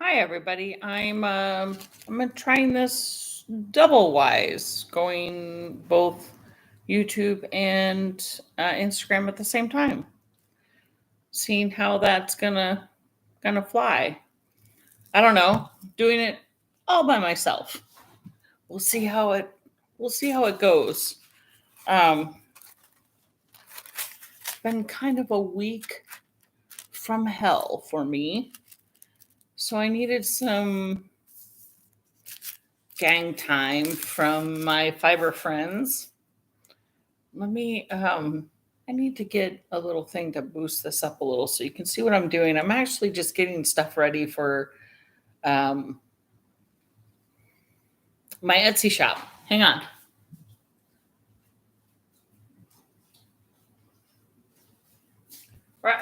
Hi everybody. I'm trying this double wise, going both YouTube and Instagram at the same time. Seeing how that's gonna fly. I don't know. Doing it all by myself. We'll see how it goes. It's been kind of a week from hell for me. So I needed some gang time from my fiber friends. I need to get a little thing to boost this up a little so you can see what I'm doing. I'm actually just getting stuff ready for um, my Etsy shop. Hang on.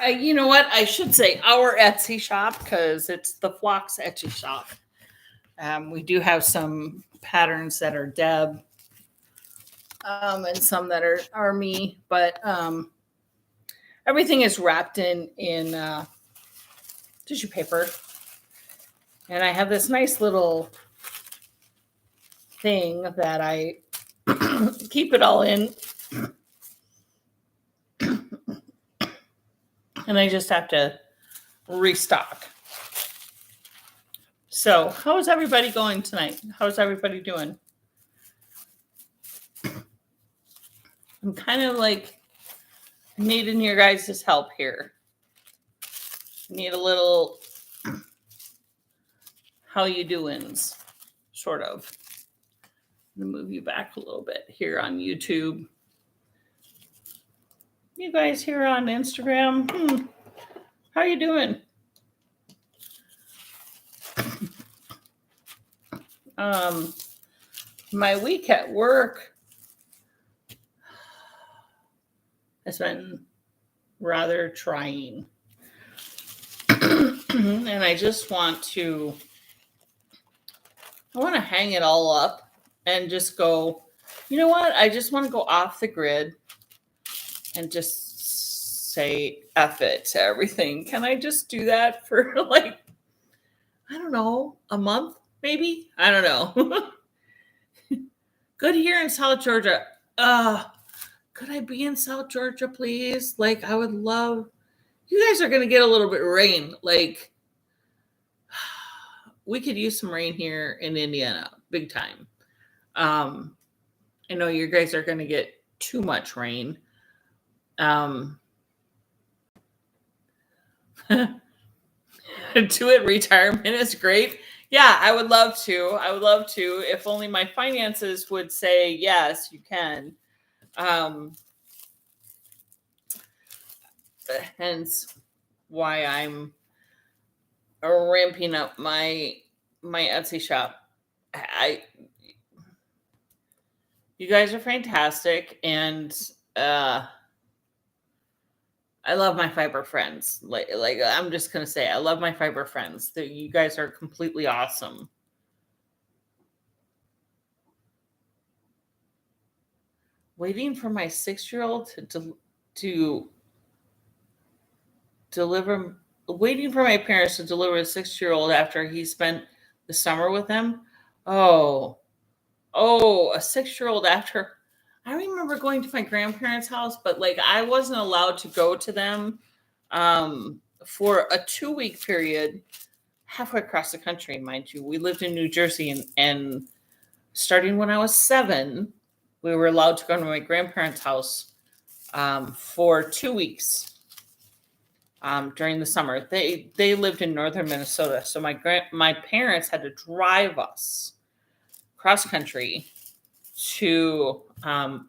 You know what? I should say our Etsy shop because it's the Flock's Etsy shop. We do have some patterns that are Deb and some that are me, but everything is wrapped in tissue paper. And I have this nice little thing that I keep it all in. And I just have to restock. So, how is everybody going tonight? How's everybody doing? I'm kind of like needing your guys' help here. Need a little how you doings, sort of. I'm gonna move you back a little bit here on YouTube. You guys here on Instagram, how you doing? My week at work has been rather trying. And I just want to hang it all up and just go, you know what? I just want to go off the grid and just say F it to everything. Can I just do that for I don't know, a month maybe? I don't know. Good here in South Georgia. Could I be in South Georgia, please? I would love. You guys are going to get a little bit of rain. We could use some rain here in Indiana, big time. I know you guys are going to get too much rain. Do it. Retirement is great. Yeah, I would love to. If only my finances would say, yes, you can. Hence why I'm ramping up my Etsy shop. You guys are fantastic, and I love my fiber friends. I'm just gonna say, I love my fiber friends. You guys are completely awesome. Waiting for my 6-year-old to deliver. Waiting for my parents to deliver a 6-year-old after he spent the summer with them. Oh, a 6-year-old after. I remember going to my grandparents' house, but I wasn't allowed to go to them for a 2-week period, halfway across the country, mind you. We lived in New Jersey, and starting when I was 7, we were allowed to go to my grandparents' house for 2 weeks during the summer. They lived in northern Minnesota, so my parents had to drive us cross country to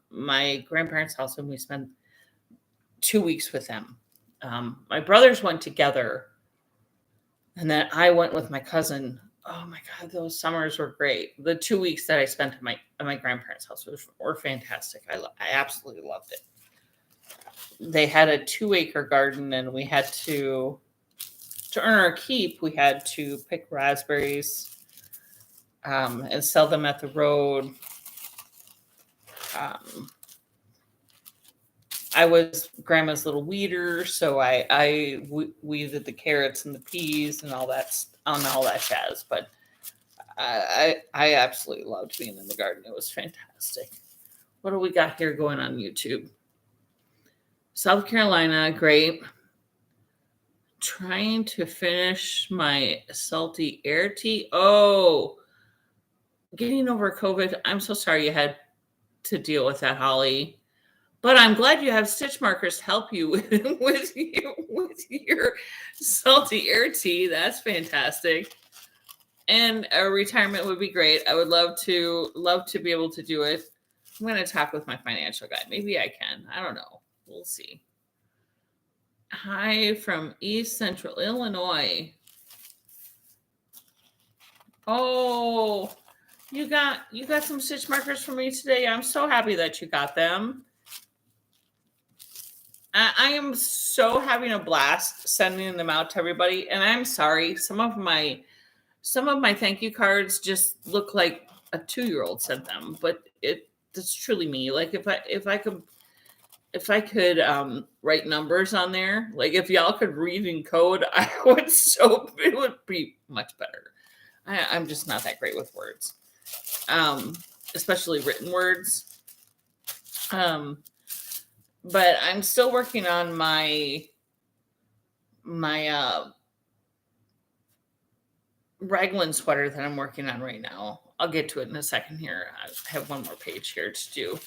my grandparents' house, and we spent 2 weeks with them. My brothers went together, and then I went with my cousin. Oh my God, those summers were great. The 2 weeks that I spent at my grandparents' house were fantastic. I absolutely loved it. They had a 2-acre garden, and we had to earn our keep, we had to pick raspberries and sell them at the road. I was grandma's little weeder, so I weeded the carrots and the peas and all that jazz. But I absolutely loved being in the garden. It was fantastic. What do we got here going on YouTube? South Carolina, great. Trying to finish my salty air tea. Oh, getting over COVID. I'm so sorry you had to deal with that, Holly. But I'm glad you have stitch markers to help you with your salty air tea. That's fantastic. And a retirement would be great. I would love to be able to do it. I'm going to talk with my financial guy. Maybe I can. I don't know. We'll see. Hi from East Central Illinois. Oh, you got some stitch markers for me today. I'm so happy that you got them. I am so having a blast sending them out to everybody. And I'm sorry, some of my thank you cards just look like a 2-year-old sent them, but it's truly me. Like if I could write numbers on there, like if y'all could read and code, it would be much better. I'm just not that great with words, especially written words. But I'm still working on my raglan sweater that I'm working on right now. I'll get to it in a second here. I have one more page here to do.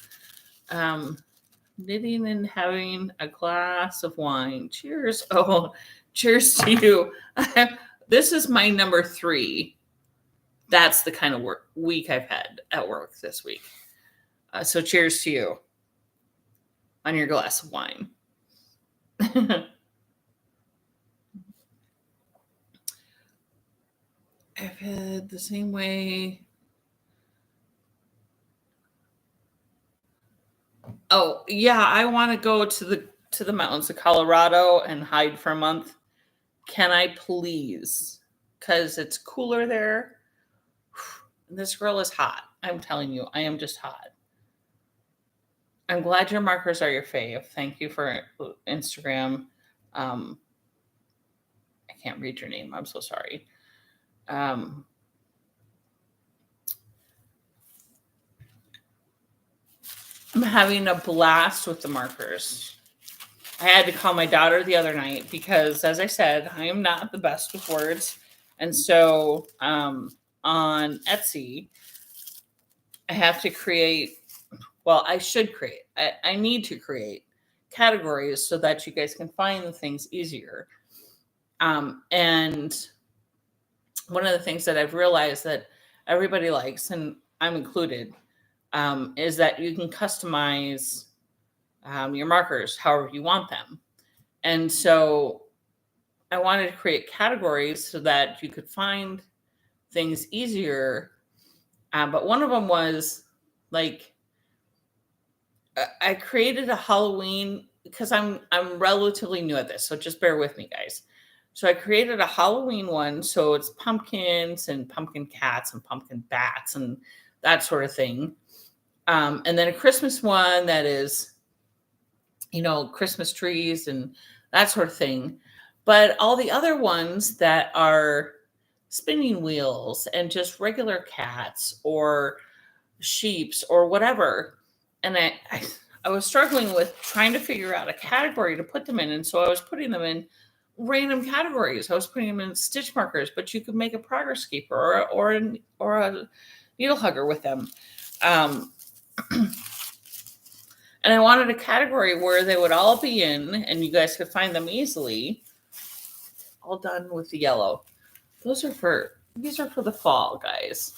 Knitting and having a glass of wine. Cheers. Oh, cheers to you. This is my number 3. That's the kind of week I've had at work this week. So cheers to you on your glass of wine. I've had the same way. Oh, yeah, I want to go to the mountains of Colorado and hide for a month. Can I please? Because it's cooler there. This girl is hot. I'm telling you, I am just hot. I'm glad your markers are your fave. Thank you for Instagram. I can't read your name. I'm so sorry. I'm having a blast with the markers. I had to call my daughter the other night because, as I said, I am not the best with words. And so on Etsy, I have to create, I should create, I need to create categories so that you guys can find the things easier. And one of the things that I've realized that everybody likes, and I'm included, is that you can customize your markers however you want them. And so I wanted to create categories so that you could find things easier. But one of them was like, I created a Halloween because I'm relatively new at this. So just bear with me, guys. So I created a Halloween one. So it's pumpkins and pumpkin cats and pumpkin bats and that sort of thing. And then a Christmas one that is, Christmas trees and that sort of thing. But all the other ones that are spinning wheels and just regular cats or sheeps or whatever. And I was struggling with trying to figure out a category to put them in. And so I was putting them in random categories. I was putting them in stitch markers, but you could make a progress keeper or a needle hugger with them. And I wanted a category where they would all be in and you guys could find them easily. All done with the yellow. These are for the fall, guys.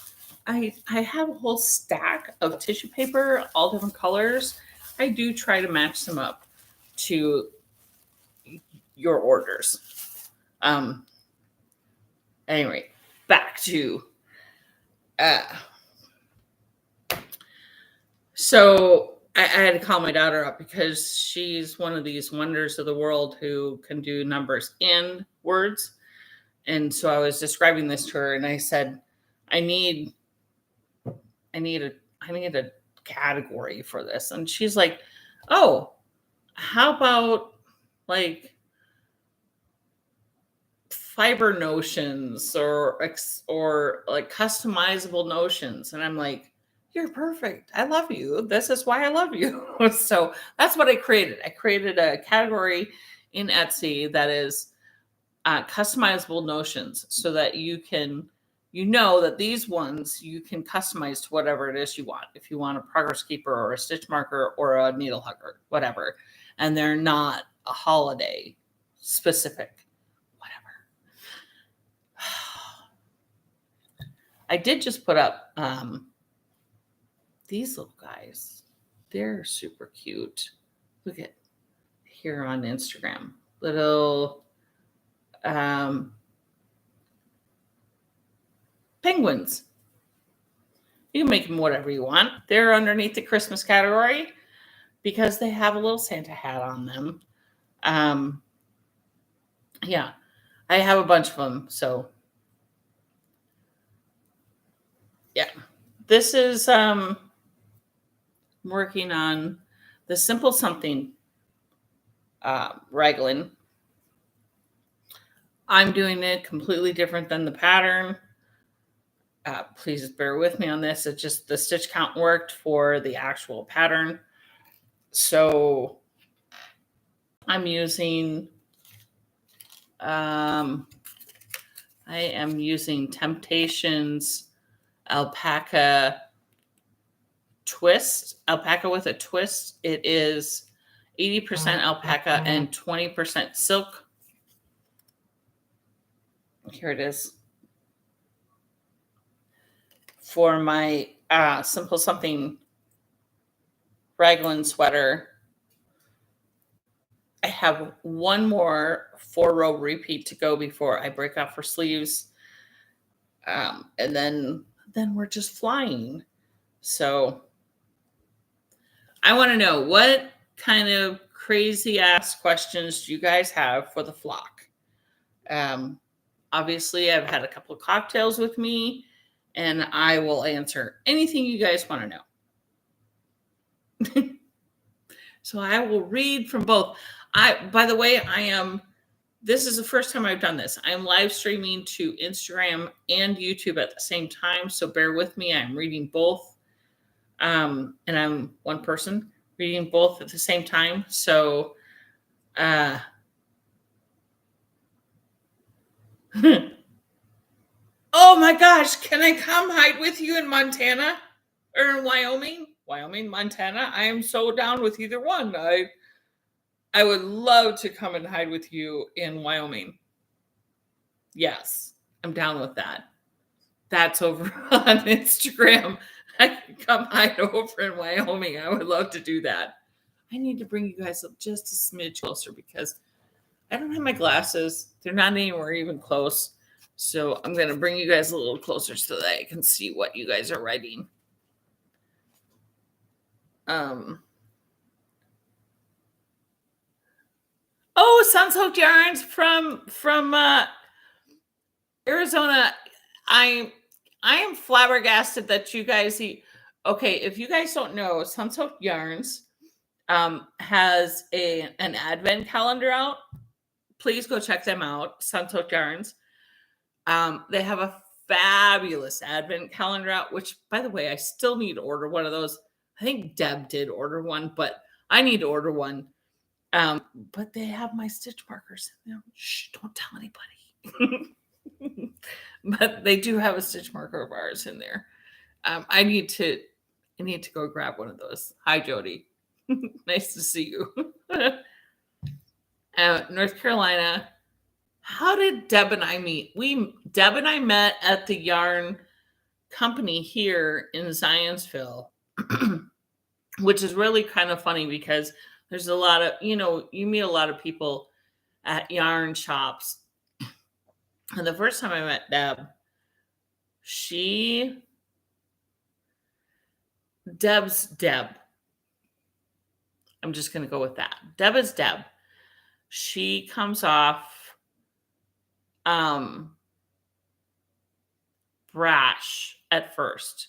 I have a whole stack of tissue paper, all different colors. I do try to match them up to your orders. Anyway, back to so I had to call my daughter up because she's one of these wonders of the world who can do numbers and words. And so I was describing this to her and I said, I need a category for this. And she's like, oh, how about like fiber notions or like customizable notions? And I'm like, you're perfect. I love you. This is why I love you. So that's what I created. I created a category in Etsy that is customizable notions, so that that these ones you can customize to whatever it is you want. If you want a progress keeper or a stitch marker or a needle hugger, whatever, and they're not a holiday specific, whatever. I did just put up these little guys. They're super cute. Look at here on Instagram. Little penguins. You can make them whatever you want. They're underneath the Christmas category because they have a little Santa hat on them. Yeah, I have a bunch of them. So yeah, this is working on the Simple Something raglan. I'm doing it completely different than the pattern. Please bear with me on this. It's just the stitch count worked for the actual pattern. So I'm using, I am using Temptations alpaca twist, alpaca with a twist. It is 80% alpaca and 20% silk. Here it is. For my Simple Something raglan sweater, I have one more 4-row repeat to go before I break off for sleeves. And then we're just flying. So I want to know, what kind of crazy ass questions do you guys have for the flock? Obviously, I've had a couple of cocktails with me, and I will answer anything you guys want to know. So I will read from both. By the way, this is the first time I've done this. I'm live streaming to Instagram and YouTube at the same time. So bear with me. I'm reading both. And I'm one person reading both at the same time. So, oh my gosh, can I come hide with you in Montana or in Wyoming? Wyoming, Montana. I am so down with either one. I would love to come and hide with you in Wyoming. Yes, I'm down with that. That's over on Instagram. I can come hide over in Wyoming. I would love to do that. I need to bring you guys up just a smidge closer because I don't have my glasses. They're not anywhere even close. So I'm going to bring you guys a little closer so that I can see what you guys are writing. Oh, Sunsoaked Yarns from Arizona. I am flabbergasted that you guys eat. Okay, if you guys don't know, Sunsoaked Yarns has an advent calendar out. Please go check them out, Sunsoaked Yarns. They have a fabulous advent calendar out, which, by the way, I still need to order one of those. I think Deb did order one, but I need to order one. But they have my stitch markers. Shh, don't tell anybody. But they do have a stitch marker of ours in there. I need to go grab one of those. Hi, Jody. Nice to see you. North Carolina. How did Deb and I meet? Deb and I met at the yarn company here in Zionsville, which is really kind of funny because there's a lot of, you meet a lot of people at yarn shops. And the first time I met Deb, Deb's Deb. I'm just going to go with that. Deb is Deb. She comes off brash at first.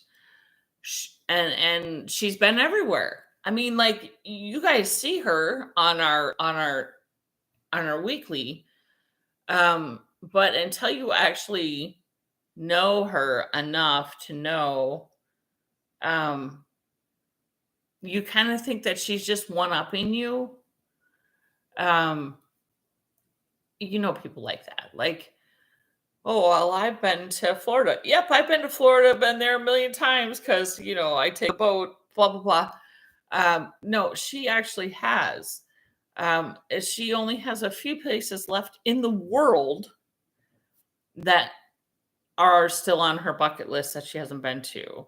And she's been everywhere. I mean, like, you guys see her on our weekly, but until you actually know her enough to know, um, you kind of think that she's just one-upping you. Um, people like that. Like, oh, well, I've been to Florida. Yep, I've been to Florida, been there a million times because, I take a boat, blah, blah, blah. No, she actually has. She only has a few places left in the world that are still on her bucket list that she hasn't been to.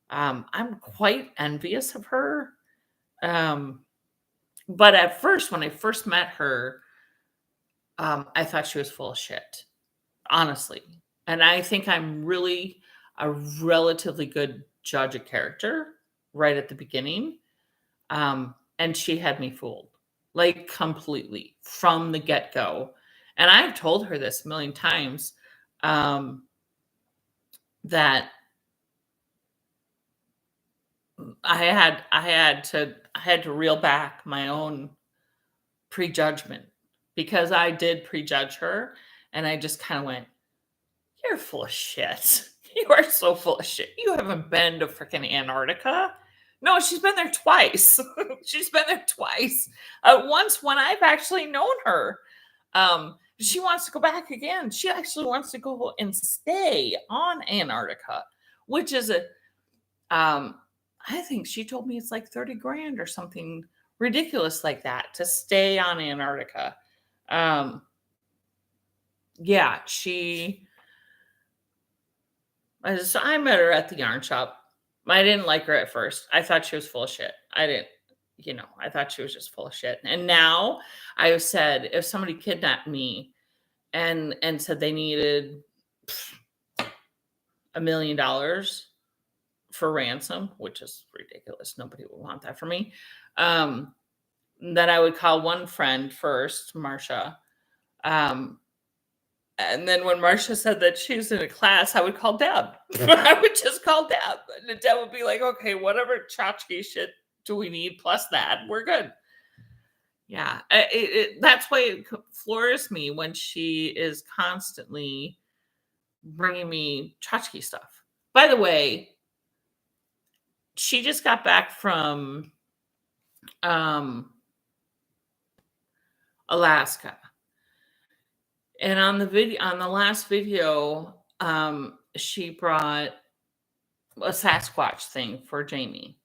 I'm quite envious of her. But at first, when I first met her, I thought she was full of shit, honestly. And I think I'm really a relatively good judge of character right at the beginning. And she had me fooled, like, completely from the get-go. And I've told her this a million times, that I had to reel back my own prejudgment, because I did prejudge her, and I just kind of went, "You're full of shit. You are so full of shit. You haven't been to freaking Antarctica." No, she's been there twice. She's been there twice. Once when I've actually known her. She wants to go back again. She actually wants to go and stay on Antarctica, which is I think she told me it's like 30 grand or something ridiculous like that to stay on Antarctica. Um, yeah, so I met her at the yarn shop. I didn't like her at first. I thought she was full of shit. I didn't, I thought she was just full of shit. And now I have said, if somebody kidnapped me and said they needed $1 million for ransom, which is ridiculous. Nobody would want that for me. That I would call one friend first, Marcia. And then when Marcia said that she was in a class, I would call Deb. I would just call Deb. And Deb would be like, okay, whatever tchotchke shit do we need plus that, we're good. Yeah. That's why it floors me when she is constantly bringing me tchotchke stuff. By the way, she just got back from Alaska. And on the last video, she brought a Sasquatch thing for Jamie,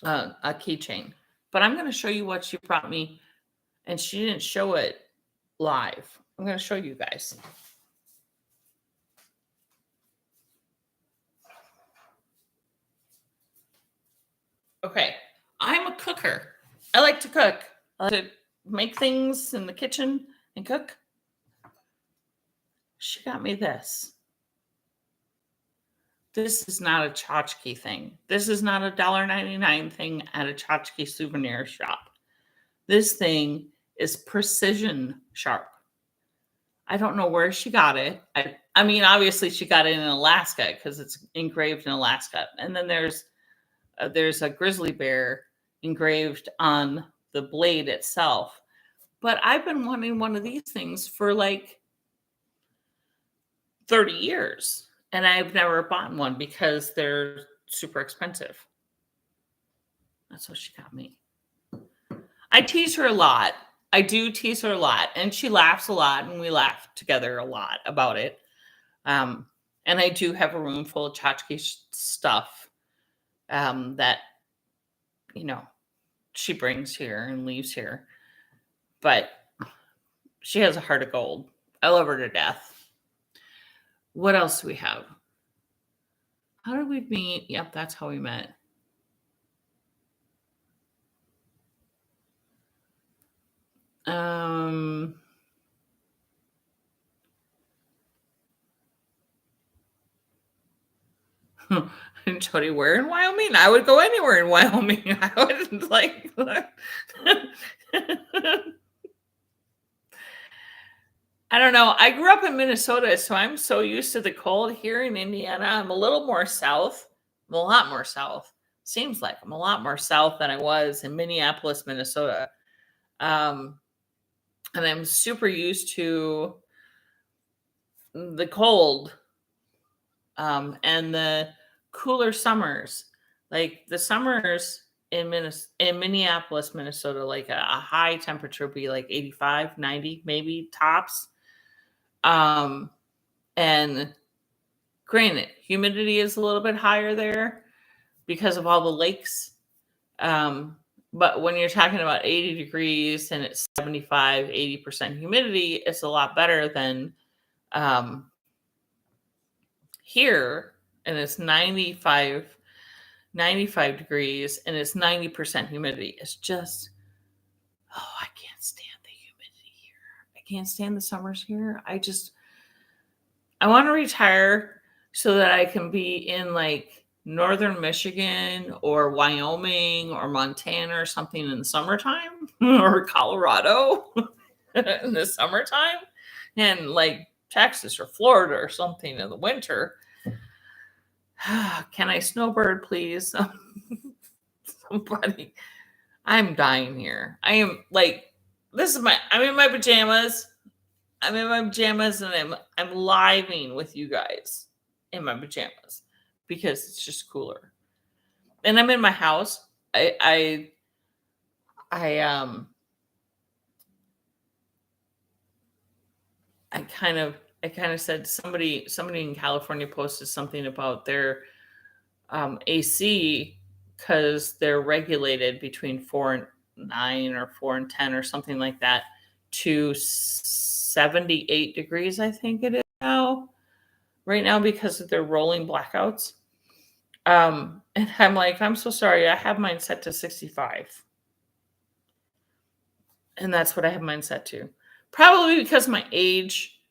a keychain. But I'm going to show you what she brought me, and she didn't show it live. I'm going to show you guys. Okay, I'm a cooker. I like to cook. I like to make things in the kitchen and cook. She got me this. This is not a tchotchke thing. This is not a $1.99 thing at a tchotchke souvenir shop. This thing is precision sharp. I don't know where she got it. I mean, obviously she got it in Alaska because it's engraved in Alaska. And then there's a grizzly bear engraved on the blade itself. But I've been wanting one of these things for like 30 years, and I've never bought one because they're super expensive. That's what she got me. I tease her a lot. I do tease her a lot, and she laughs a lot, and we laugh together a lot about it. And I do have a room full of tchotchke stuff that, she brings here and leaves here. But she has a heart of gold. I love her to death. What else do we have? How did we meet? Yep, that's how we met. And Jody, where in Wyoming? I would go anywhere in Wyoming. I would like. I don't know. I grew up in Minnesota, so I'm so used to the cold. Here in Indiana, I'm a little more south. I'm a lot more south. Seems like I'm a lot more south than I was in Minneapolis, Minnesota. And I'm super used to the cold and the cooler summers. Like the summers in Minneapolis, Minnesota, like a high temperature would be like 85, 90, maybe tops. And granted, humidity is a little bit higher there because of all the lakes. But when you're talking about 80 degrees and it's 75, 80% humidity, it's a lot better than here, and it's 95 degrees and it's 90% humidity. It's just, I can't stand the humidity here. I can't stand the summers here. I want to retire so that I can be in like northern Michigan or Wyoming or Montana or something in the summertime or Colorado in the summertime, and like Texas or Florida or something in the winter. Can I snowbird, please? Somebody. I'm dying here. I am like, I'm in my pajamas. I'm in my pajamas and I'm living with you guys in my pajamas because it's just cooler. And I'm in my house. I kind of said somebody in California posted something about their AC because they're regulated between 4 and 9 or 4 and 10 or something like that to 78 degrees, I think it is right now because of their rolling blackouts. And I'm like, I'm so sorry. I have mine set to 65. And that's what I have mine set to. Probably because of my age,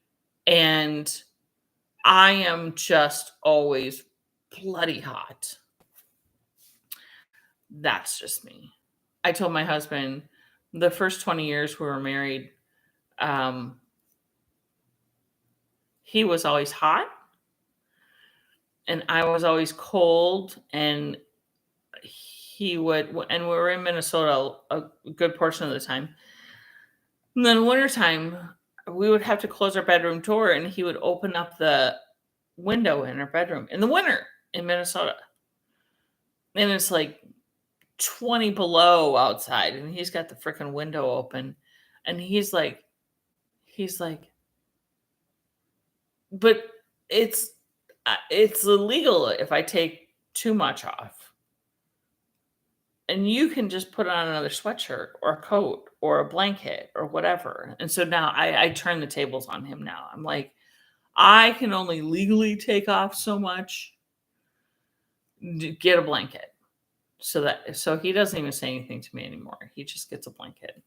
and I am just always bloody hot. That's just me. I told my husband the first 20 years we were married, he was always hot and I was always cold, and we were in Minnesota a good portion of the time. And then wintertime, we would have to close our bedroom door and he would open up the window in our bedroom in the winter in Minnesota. And it's like 20 below outside and he's got the freaking window open and he's like, but it's illegal if I take too much off. And you can just put on another sweatshirt or a coat or a blanket or whatever. And so now I turn the tables on him now. I'm like, I can only legally take off so much. Get a blanket. So he doesn't even say anything to me anymore. He just gets a blanket.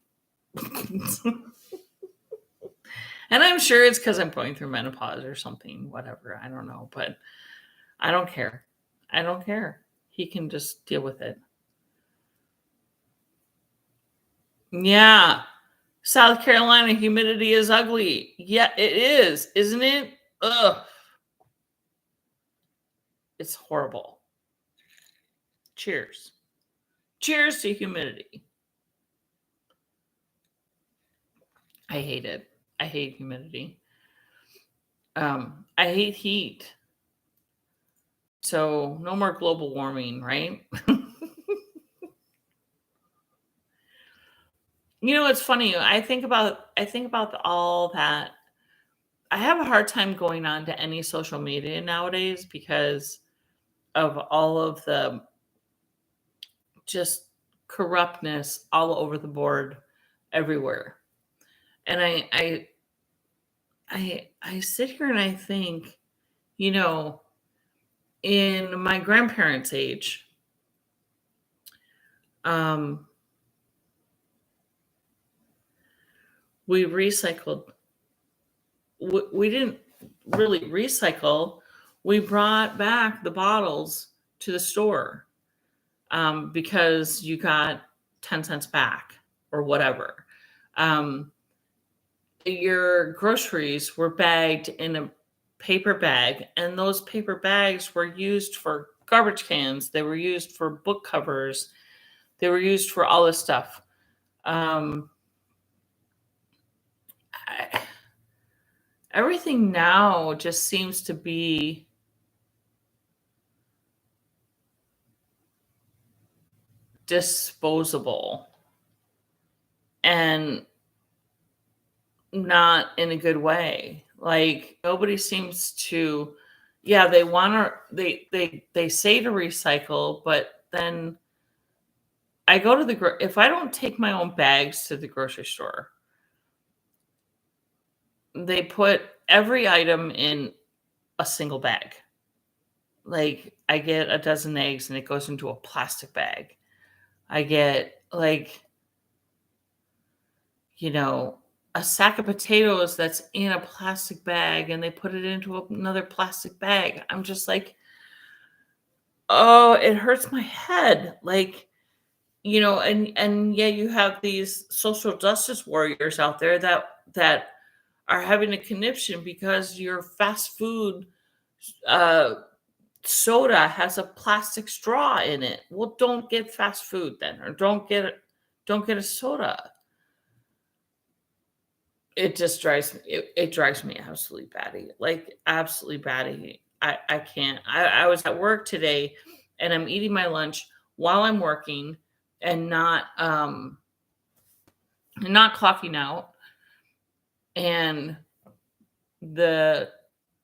And I'm sure it's because I'm going through menopause or something, whatever. I don't know, but I don't care. I don't care. He can just deal with it. Yeah. South Carolina humidity is ugly. Yeah, it is, isn't it? Ugh. It's horrible. Cheers. Cheers to humidity. I hate it. I hate humidity. I hate heat. So no more global warming, right? You know, it's funny. I think about all that. I have a hard time going on to any social media nowadays because of all of the just corruptness all over the board everywhere. And I sit here and I think, you know, in my grandparents' age, we recycled. We didn't really recycle. We brought back the bottles to the store because you got 10 cents back or whatever. Your groceries were bagged in a paper bag, and those paper bags were used for garbage cans. They were used for book covers. They were used for all this stuff. Everything now just seems to be disposable and not in a good way. Like nobody seems to, yeah, they want to, they say to recycle, but then I go to if I don't take my own bags to the grocery store, they put every item in a single bag. Like I get a dozen eggs and it goes into a plastic bag. I get like, a sack of potatoes that's in a plastic bag and they put it into another plastic bag. I'm just like, oh, it hurts my head. Like, and yeah, you have these social justice warriors out there that are having a conniption because your fast food soda has a plastic straw in it. Well, don't get fast food then, or don't get a soda. It just drives me. It drives me absolutely batty. Like absolutely batty. I can't. I was at work today, and I'm eating my lunch while I'm working, and not clocking out. And the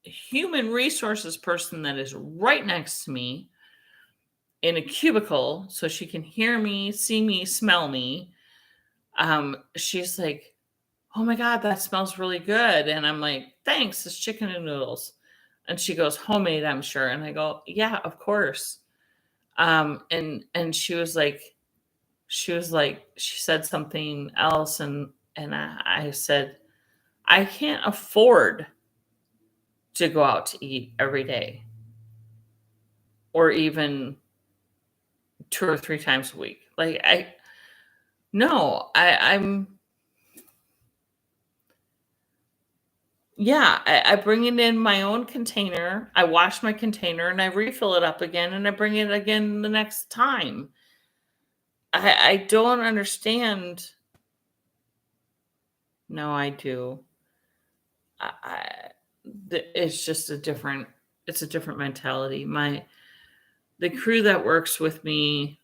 human resources person that is right next to me in a cubicle, so she can hear me, see me, smell me. She's like, "Oh my God, that smells really good." And I'm like, "Thanks, it's chicken and noodles." And she goes, "Homemade, I'm sure." And I go, "Yeah, of course." And she said something else. And I said, "I can't afford to go out to eat every day or even 2 or 3 times a week." Like I'm Yeah, I bring it in my own container. I wash my container and I refill it up again and I bring it again the next time. I don't understand. No, I do. I it's just it's a different mentality. The crew that works with me,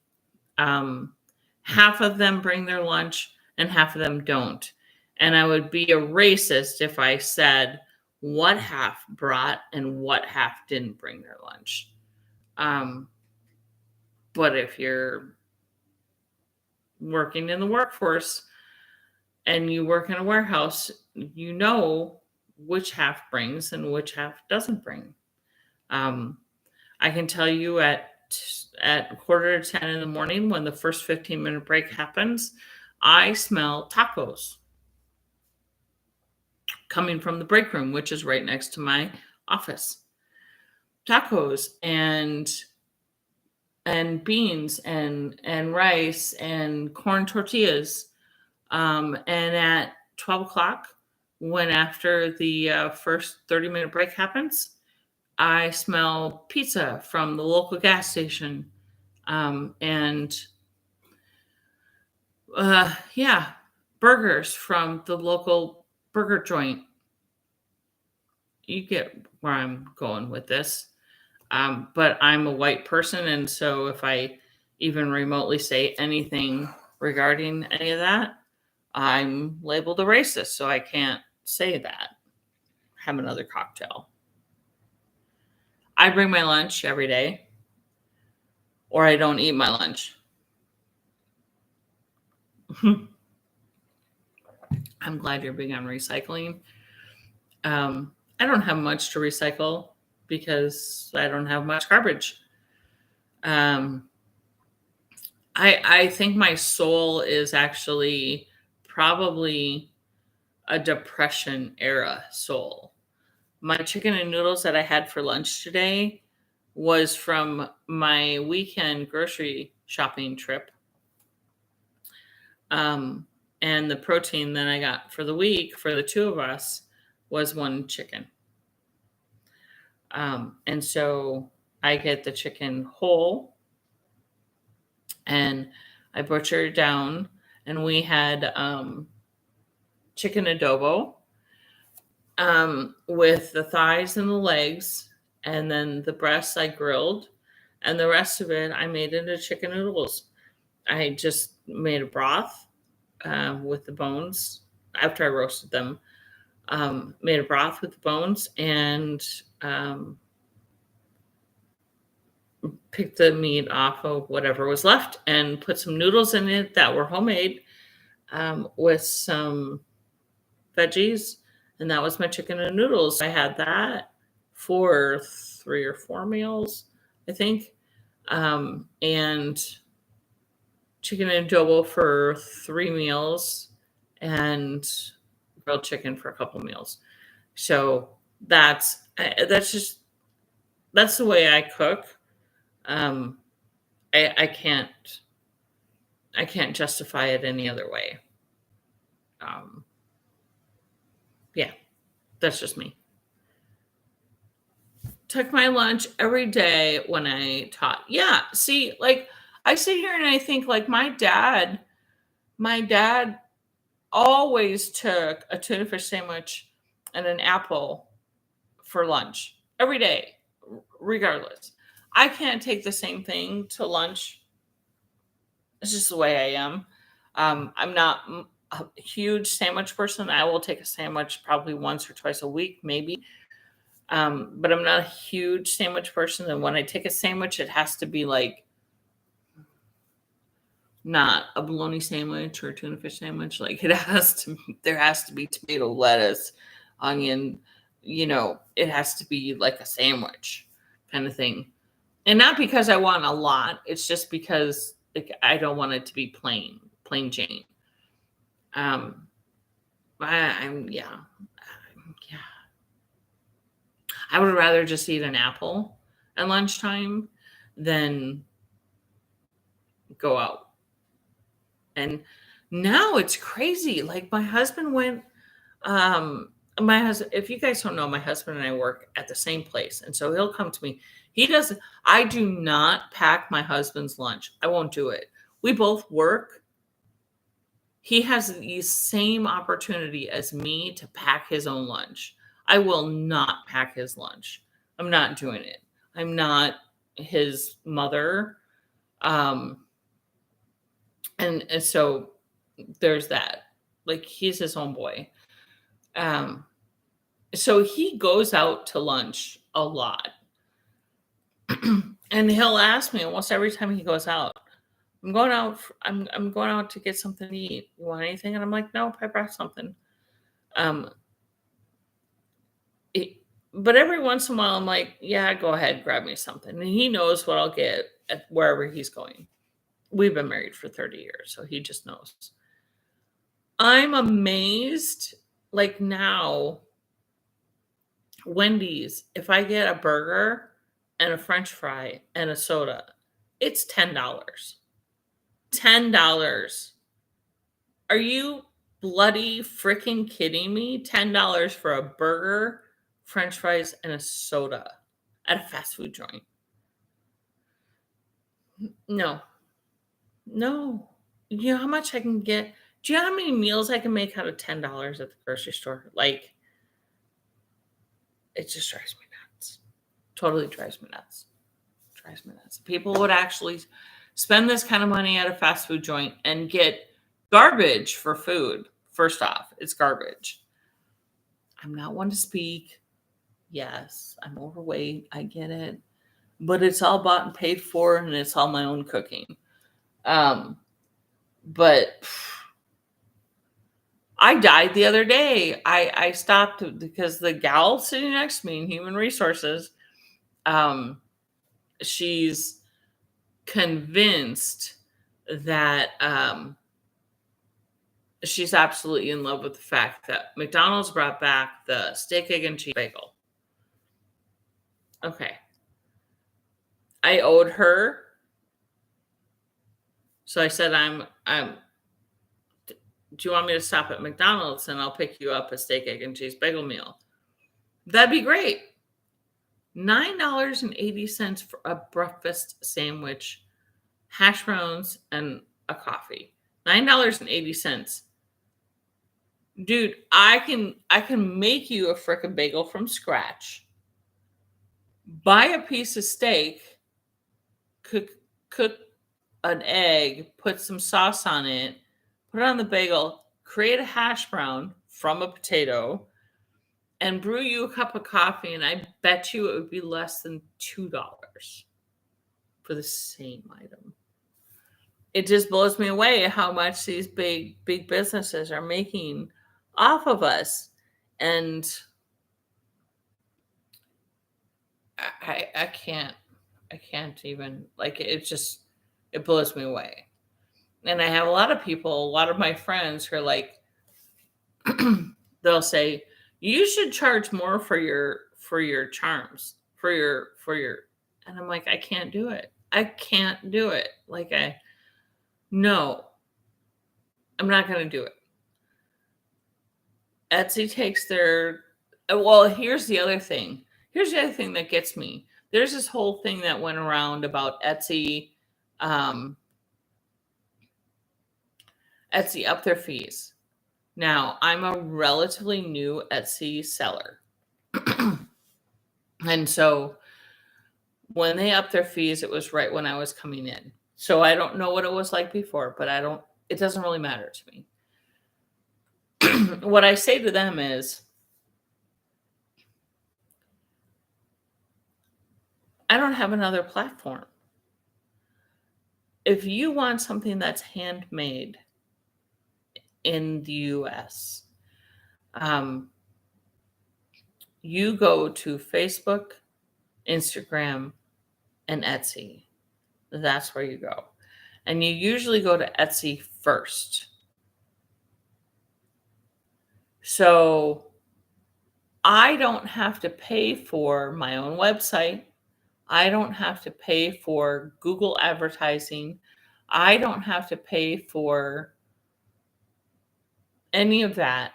half of them bring their lunch and half of them don't. And I would be a racist if I said what half brought and what half didn't bring their lunch. But if you're working in the workforce and you work in a warehouse, you know which half brings and which half doesn't bring. I can tell you at 9:45 in the morning, when the first 15-minute break happens, I smell tacos coming from the break room, which is right next to my office. Tacos and beans and rice and corn tortillas. And at 12 o'clock, when after the first 30-minute break happens, I smell pizza from the local gas station. And burgers from the local burger joint. You get where I'm going with this. But I'm a white person, and so if I even remotely say anything regarding any of that, I'm labeled a racist, so I can't say that. Have another cocktail. I bring my lunch every day, or I don't eat my lunch. I'm glad you're big on recycling. I don't have much to recycle because I don't have much garbage. I think my soul is actually probably a depression era soul. My chicken and noodles that I had for lunch today was from my weekend grocery shopping trip. And the protein that I got for the week for the two of us was one chicken. And so I get the chicken whole and I butcher it down. And we had chicken adobo with the thighs and the legs, and then the breasts I grilled, and the rest of it I made into chicken noodles. I just made a broth with the bones after I roasted them. Made a broth with the bones and picked the meat off of whatever was left and put some noodles in it that were homemade with some veggies. And that was my chicken and noodles. I had that for 3 or 4 meals, I think. And chicken and adobo for 3 meals and grilled chicken for a couple meals. So that's the way I cook. I can't justify it any other way. Yeah, that's just me. Took my lunch every day when I taught. Yeah, see, like I sit here and I think like my dad always took a tuna fish sandwich and an apple for lunch every day, regardless. I can't take the same thing to lunch. It's just the way I am. I'm not a huge sandwich person. I will take a sandwich probably once or twice a week, maybe. But I'm not a huge sandwich person. And when I take a sandwich, it has to be like not a bologna sandwich or a tuna fish sandwich. Like there has to be tomato, lettuce, onion, it has to be like a sandwich kind of thing. And not because I want a lot. It's just because I don't want it to be plain Jane. Yeah. I would rather just eat an apple at lunchtime than go out. And now it's crazy. Like my husband went, if you guys don't know, my husband and I work at the same place. And so he'll come to me. I do not pack my husband's lunch. I won't do it. We both work. He has the same opportunity as me to pack his own lunch. I will not pack his lunch. I'm not doing it. I'm not his mother. And so there's that. Like he's his own boy. So he goes out to lunch a lot. And he'll ask me almost every time he goes out, I'm going out to get something to eat. You want anything? And I'm like, nope, I brought something. But every once in a while, I'm like, yeah, go ahead, grab me something. And he knows what I'll get at wherever he's going. We've been married for 30 years, so he just knows. I'm amazed, like now, Wendy's, if I get a burger and a French fry and a soda, it's $10. $10. Are you bloody freaking kidding me? $10 for a burger, French fries, and a soda at a fast food joint. No. You know how much I can get? Do you know how many meals I can make out of $10 at the grocery store? Like, it just drives me nuts. Totally drives me nuts. People would actually spend this kind of money at a fast food joint and get garbage for food. First off, it's garbage. I'm not one to speak. Yes, I'm overweight. I get it. But it's all bought and paid for, and it's all my own cooking. But I died the other day. I stopped because the gal sitting next to me in human resources, she's convinced that she's absolutely in love with the fact that McDonald's brought back the steak, egg, and cheese bagel. Okay. I owed her. So I said, do you want me to stop at McDonald's and I'll pick you up a steak, egg, and cheese bagel meal? That'd be great. $9.80 for a breakfast sandwich, hash browns, and a coffee. $9.80. Dude, I can make you a frickin' bagel from scratch. Buy a piece of steak, cook an egg, put some sauce on it, put it on the bagel, create a hash brown from a potato, and brew you a cup of coffee, and I bet you it would be less than $2 for the same item. It just blows me away how much these big businesses are making off of us. And I can't even, like, it blows me away. And I have a lot of my friends who are like, they'll say, you should charge more for your charms, for your, and I'm like, I can't do it. I can't do it. Like, no, I'm not going to do it. Etsy takes well, here's the other thing. Here's the other thing that gets me. There's this whole thing that went around about Etsy, Etsy up their fees. Now, I'm a relatively new Etsy seller. And so when they upped their fees, it was right when I was coming in. So I don't know what it was like before, but it doesn't really matter to me. What I say to them is, I don't have another platform. If you want something that's handmade in the US, you go to Facebook, Instagram, and Etsy. That's where you go. And you usually go to Etsy first. So I don't have to pay for my own website. I don't have to pay for Google advertising. I don't have to pay for any of that.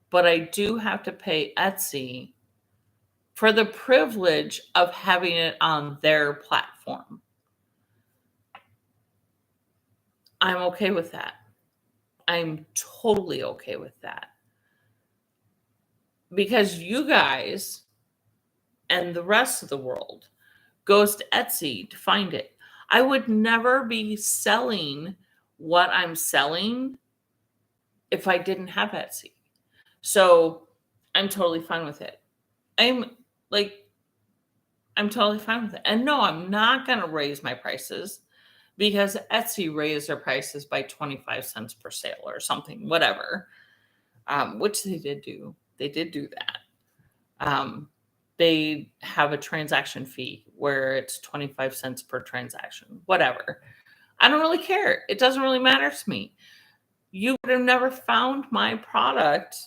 But I do have to pay Etsy for the privilege of having it on their platform. I'm okay with that. I'm totally okay with that. Because you guys and the rest of the world goes to Etsy to find it. I would never be selling what I'm selling if I didn't have Etsy. So I'm totally fine with it. I'm totally fine with it. And no, I'm not going to raise my prices because Etsy raised their prices by 25 cents per sale or something, whatever, which they did do. They did do that. They have a transaction fee where it's 25 cents per transaction, whatever. I don't really care. It doesn't really matter to me. You would have never found my product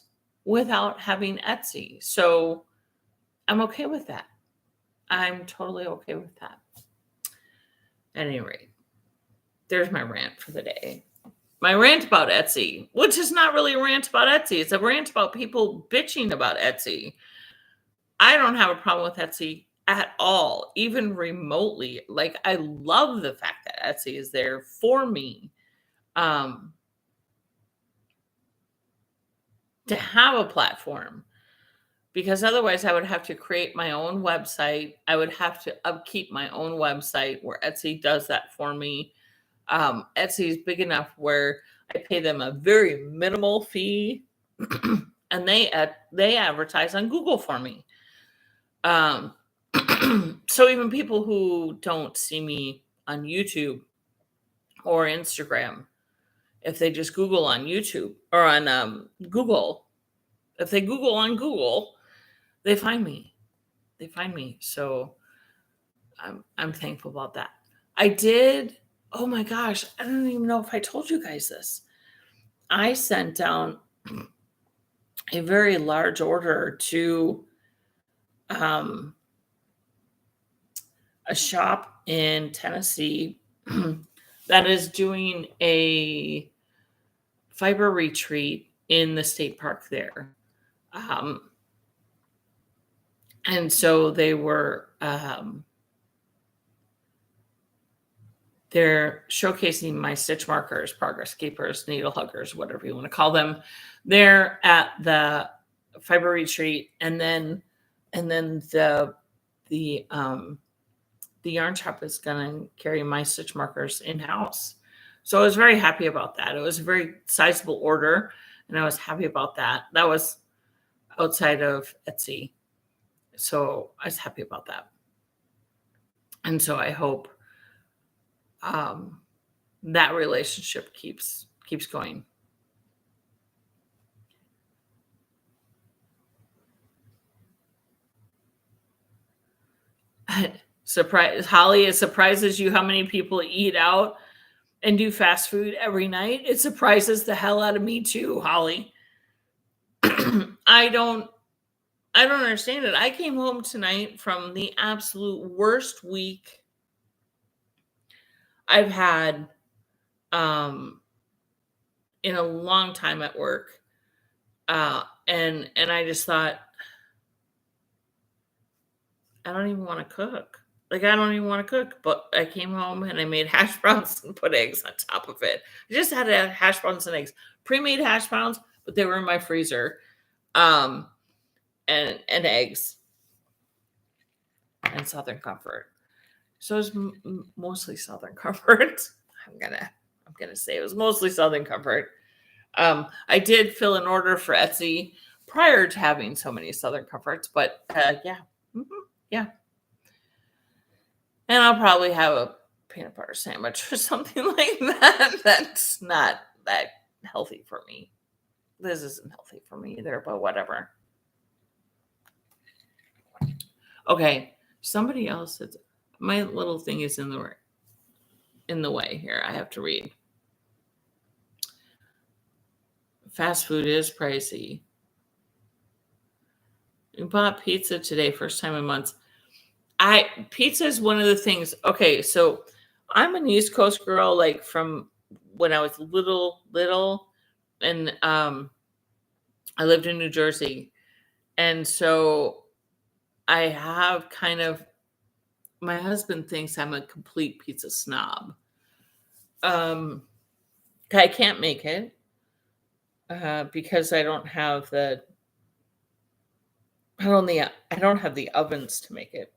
without having Etsy. So I'm okay with that. I'm totally okay with that. At any rate, there's my rant for the day. My rant about Etsy, which is not really a rant about Etsy. It's a rant about people bitching about Etsy. I don't have a problem with Etsy at all, even remotely. Like, I love the fact that Etsy is there for me. To have a platform, because otherwise I would have to create my own website. I would have to upkeep my own website where Etsy does that for me. Etsy is big enough where I pay them a very minimal fee and they advertise on Google for me. So even people who don't see me on YouTube or Instagram, if they just Google on YouTube or on Google, if they Google on Google, they find me. They find me. So I'm thankful about that. I did. Oh my gosh. I don't even know if I told you guys this. I sent down a very large order to a shop in Tennessee that is doing a fiber retreat in the state park there. And so they were, they're showcasing my stitch markers, progress keepers, needle huggers, whatever you want to call them. They're at the fiber retreat, and then the yarn shop is going to carry my stitch markers in house. So I was very happy about that. It was a very sizable order, and I was happy about that. That was outside of Etsy. So I was happy about that. And so I hope that relationship keeps going. Surprise, Holly, it surprises you how many people eat out and do fast food every night. It surprises the hell out of me too, Holly. I don't understand it. I came home tonight from the absolute worst week I've had in a long time at work. And I just thought, I don't even want to cook. Like, I don't even want to cook. But I came home and I made hash browns and put eggs on top of it. I just had hash browns and eggs. Pre-made hash browns, but they were in my freezer. And eggs. And Southern Comfort. So it was mostly Southern Comfort. I'm gonna say it was mostly Southern Comfort. I did fill an order for Etsy prior to having so many Southern Comforts, but yeah. Yeah. And I'll probably have a peanut butter sandwich or something like that. That's not that healthy for me. This isn't healthy for me either, but whatever. Okay. Somebody else said, my little thing is in the way here. I have to read. Fast food is pricey. We bought pizza today, first time in months. Pizza is one of the things. Okay, so I'm an East Coast girl, like from when I was little, and I lived in New Jersey, and so I have kind of. My husband thinks I'm a complete pizza snob. I can't make it because I don't have the. I don't have the ovens to make it.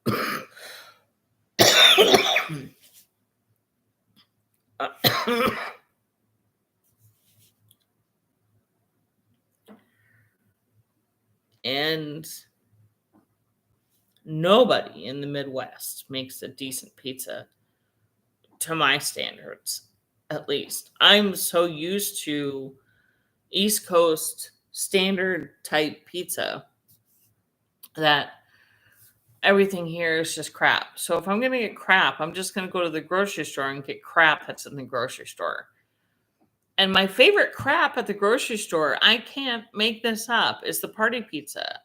And nobody in the Midwest makes a decent pizza to my standards, at least. I'm so used to East Coast standard type pizza that everything here is just crap. So if I'm going to get crap, I'm just going to go to the grocery store and get crap that's in the grocery store. And my favorite crap at the grocery store, I can't make this up, is the party pizza.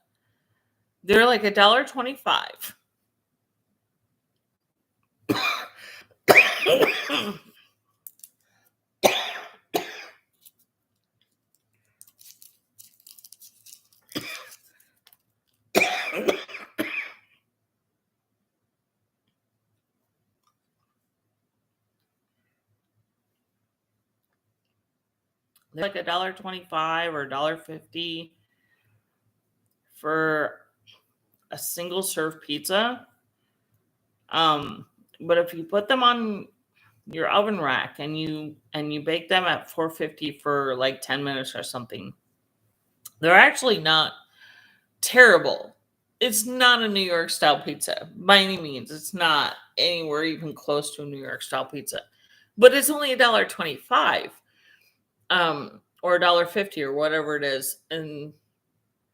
They're like $1.25. They're like $1.25 or $1.50 for a single serve pizza. But if you put them on your oven rack and you bake them at 450 for like 10 minutes or something, they're actually not terrible. It's not a New York style pizza by any means. It's not anywhere even close to a New York style pizza, but it's only $1.25, or $1.50 or whatever it is, and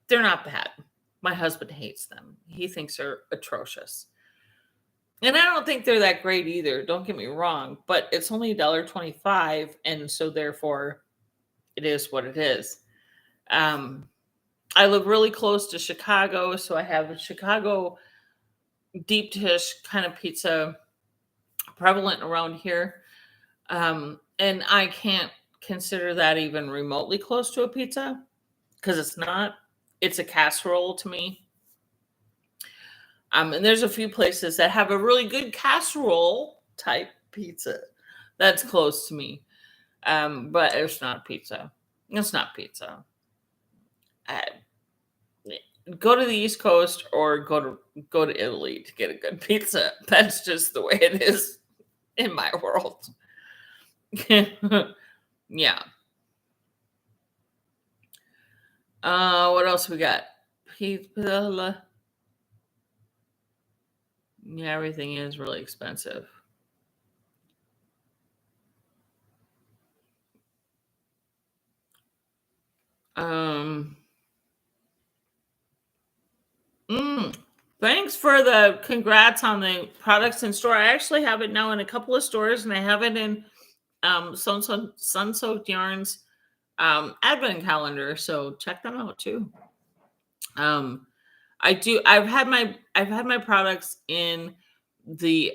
they're not bad. My husband hates them. He thinks they're atrocious. And I don't think they're that great either. Don't get me wrong, but it's only $1.25, and so therefore it is what it is. I live really close to Chicago, so I have a Chicago deep dish kind of pizza prevalent around here. And I can't consider that even remotely close to a pizza because it's not. It's a casserole to me. And there's a few places that have a really good casserole type pizza that's close to me. But it's not pizza. It's not pizza. Uh, go to the East Coast or go to Italy to get a good pizza. That's just the way it is in my world. Yeah. What else we got? Pizza. Yeah, everything is really expensive. Um. Thanks for the congrats on the products in store. I actually have it now in a couple of stores, and I have it in Sun Soaked Yarns advent calendar. So check them out too. Um, I do. I've had my products in the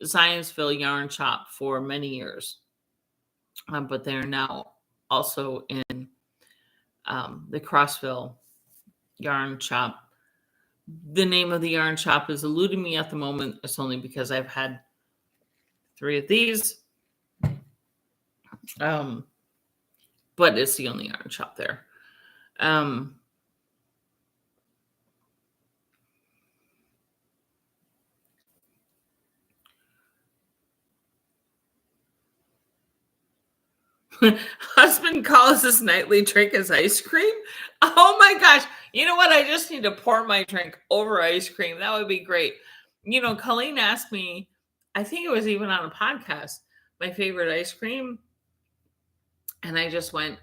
Zionsville Yarn Shop for many years, but they're now also in the Crossville Yarn Shop. The name of the yarn shop is eluding me at the moment. It's only because I've had 3 of these. But it's the only yarn shop there. Husband calls his nightly drink as ice cream. Oh my gosh. You know what? I just need to pour my drink over ice cream. That would be great. Colleen asked me, I think it was even on a podcast, my favorite ice cream. And I just went,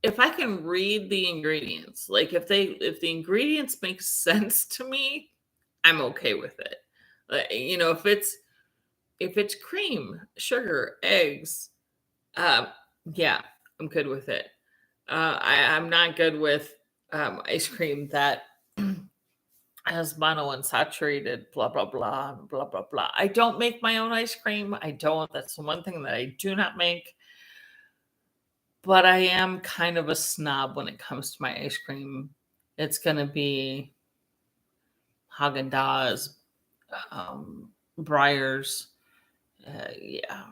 if I can read the ingredients, like if the ingredients make sense to me, I'm okay with it. If it's cream, sugar, eggs, yeah, I'm good with it. I'm not good with ice cream that has monounsaturated, blah blah blah blah blah blah. I don't make my own ice cream. I don't. That's the one thing that I do not make. But I am kind of a snob when it comes to my ice cream. It's gonna be Haagen-Dazs, Breyers, yeah.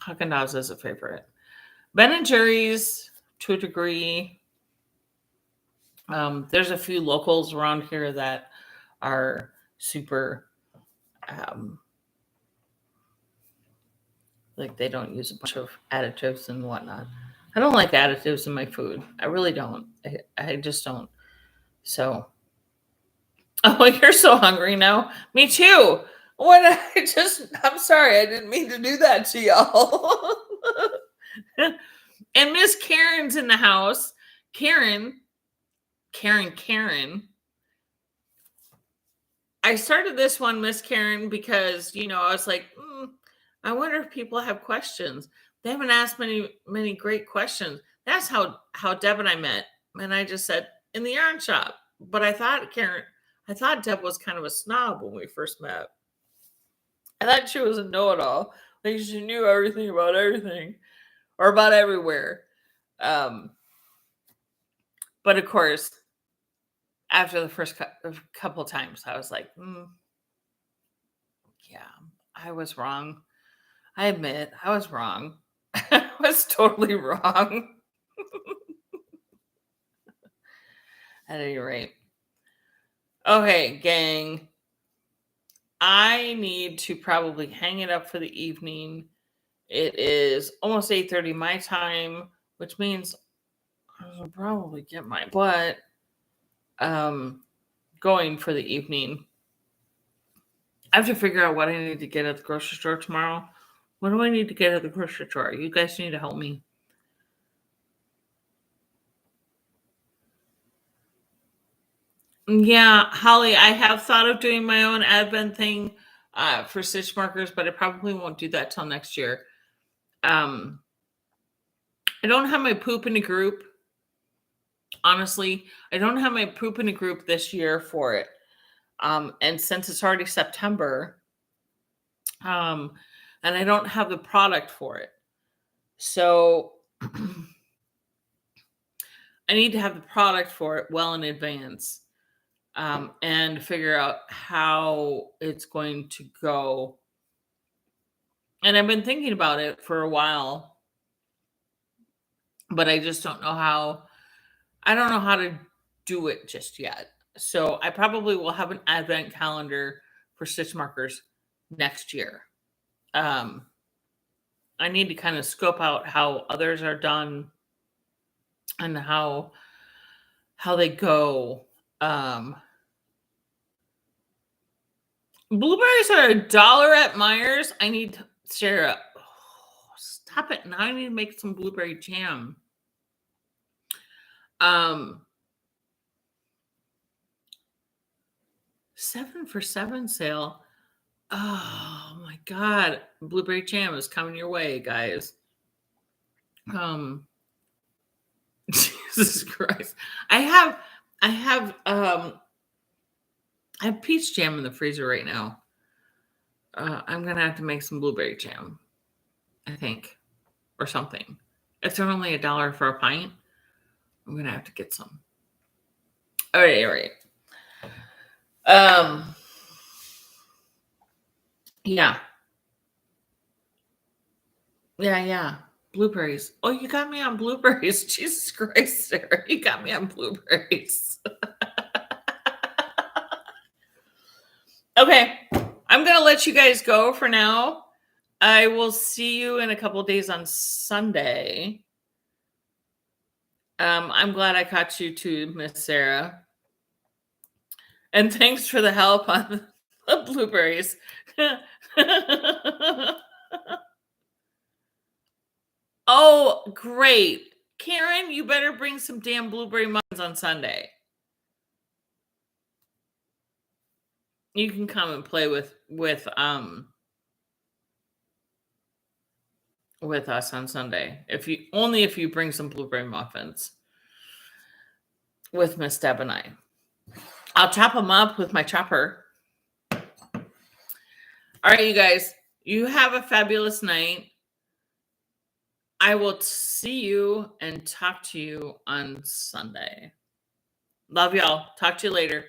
Haagen-Dazs is a favorite. Ben and Jerry's to a degree. There's a few locals around here that are super, like they don't use a bunch of additives and whatnot. I don't like additives in my food. I really don't. I just don't. So, oh, you're so hungry now. Me too. I'm sorry. I didn't mean to do that to y'all. And Miss Karen's in the house. Karen. I started this one, Miss Karen, because, I was like, I wonder if people have questions. They haven't asked many great questions. That's how Deb and I met. And I just said, in the yarn shop. But I thought Deb was kind of a snob when we first met. I thought she was a know-it-all. Like she knew everything about everything or about everywhere. But of course, after the first couple times, I was like, yeah, I was wrong. I admit I was wrong. I was totally wrong. At any rate. Okay, gang. I need to probably hang it up for the evening. It is almost 8:30 my time, which means I'll probably get my butt going for the evening. I have to figure out what I need to get at the grocery store tomorrow. What do I need to get at the grocery store? You guys need to help me. Yeah, Holly, I have thought of doing my own advent thing for stitch markers, but I probably won't do that till next year. I don't have my poop in a group. Honestly, I don't have my poop in a group this year for it. And since it's already September, and I don't have the product for it. So I need to have the product for it well in advance. and figure out how it's going to go. And I've been thinking about it for a while, but I just don't know how. I don't know how to do it just yet. So I probably will have an advent calendar for stitch markers next year. I need to kind of scope out how others are done and how they go. Blueberries are $1 at Myers. I need to Sarah. Oh, stop it. Now I need to make some blueberry jam. 7 for $7 sale. Oh my God. Blueberry jam is coming your way, guys. Jesus Christ. I have peach jam in the freezer right now. I'm gonna have to make some blueberry jam, I think, or something. If they're only $1 for a pint, I'm gonna have to get some. All right. Yeah. Blueberries. Oh, you got me on blueberries. Jesus Christ, Sarah. You got me on blueberries. Okay. I'm going to let you guys go for now. I will see you in a couple of days on Sunday. I'm glad I caught you too, Miss Sarah. And thanks for the help on the blueberries. Oh, great. Karen, you better bring some damn blueberry muffins on Sunday. You can come and play with us on Sunday. If you bring some blueberry muffins with Miss Deb and I. I'll chop them up with my chopper. All right, you guys. You have a fabulous night. I will see you and talk to you on Sunday. Love y'all. Talk to you later.